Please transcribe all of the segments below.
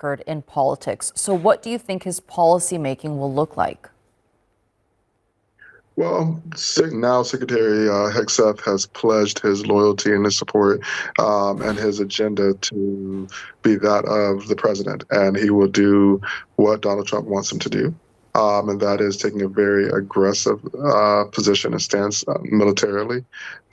record in politics. So what do you think his policy making will look like? Well, now Secretary Hicks has pledged his loyalty and his support and his agenda to be that of the president, and he will do what Donald Trump wants him to do. And that is taking a very aggressive position and stance militarily.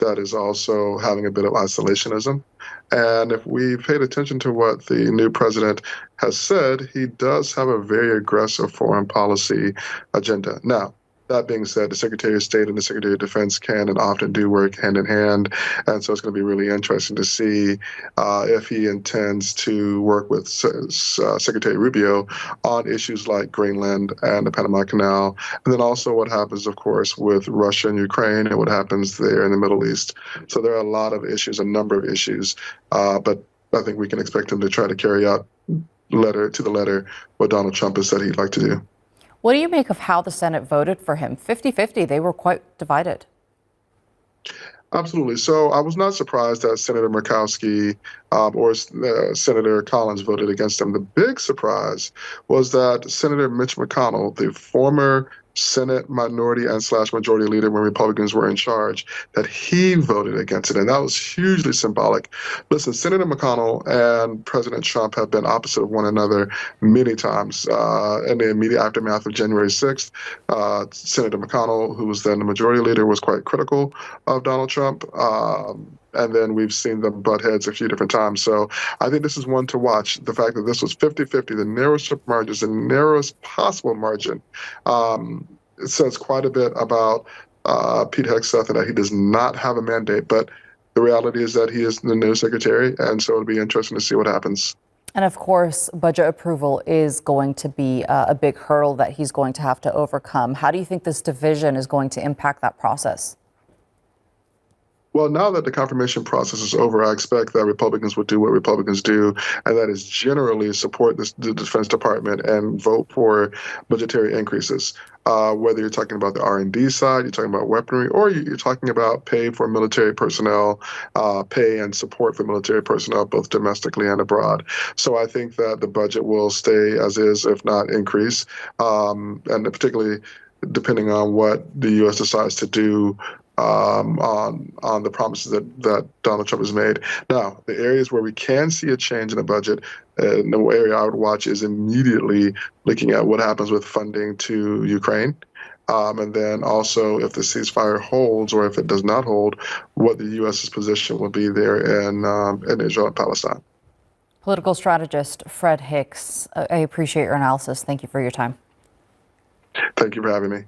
That is also having a bit of isolationism. And if we paid attention to what the new president has said, he does have a very aggressive foreign policy agenda. Now, that being said, the Secretary of State and the Secretary of Defense can and often do work hand in hand. And so it's going to be really interesting to see if he intends to work with Secretary Rubio on issues like Greenland and the Panama Canal. And then also what happens, of course, with Russia and Ukraine and what happens there in the Middle East. So there are a lot of issues, a number of issues. But I think we can expect him to try to carry out letter to the letter what Donald Trump has said he'd like to do. What do you make of how the Senate voted for him? 50-50, they were quite divided. Absolutely. So I was not surprised that Senator Murkowski or Senator Collins voted against him. The big surprise was that Senator Mitch McConnell, the former Senate minority and / majority leader when Republicans were in charge, that he voted against it. And that was hugely symbolic. Listen, Senator McConnell and President Trump have been opposite of one another many times. In the immediate aftermath of January 6th, Senator McConnell, who was then the majority leader, was quite critical of Donald Trump. And then we've seen them butt heads a few different times. So I think this is one to watch. The fact that this was 50-50, the narrowest of margins, the narrowest possible margin, it says quite a bit about Pete Hegseth and that he does not have a mandate. But the reality is that he is the new secretary, and so it'll be interesting to see what happens. And of course, budget approval is going to be a big hurdle that he's going to have to overcome. How do you think this division is going to impact that process? Well, now that the confirmation process is over, I expect that Republicans will do what Republicans do, and that is generally support the Defense Department and vote for budgetary increases. Whether you're talking about the R&D side, you're talking about weaponry, or you're talking about pay for military personnel, pay and support for military personnel, both domestically and abroad. So I think that the budget will stay as is, if not increase, and particularly depending on what the U.S. decides to do on the promises that Donald Trump has made. Now, the areas where we can see a change in the budget, the area I would watch is immediately looking at what happens with funding to Ukraine. And then also if the ceasefire holds or if it does not hold, what the U.S.'s position will be there in Israel and Palestine. Political strategist Fred Hicks, I appreciate your analysis. Thank you for your time. Thank you for having me.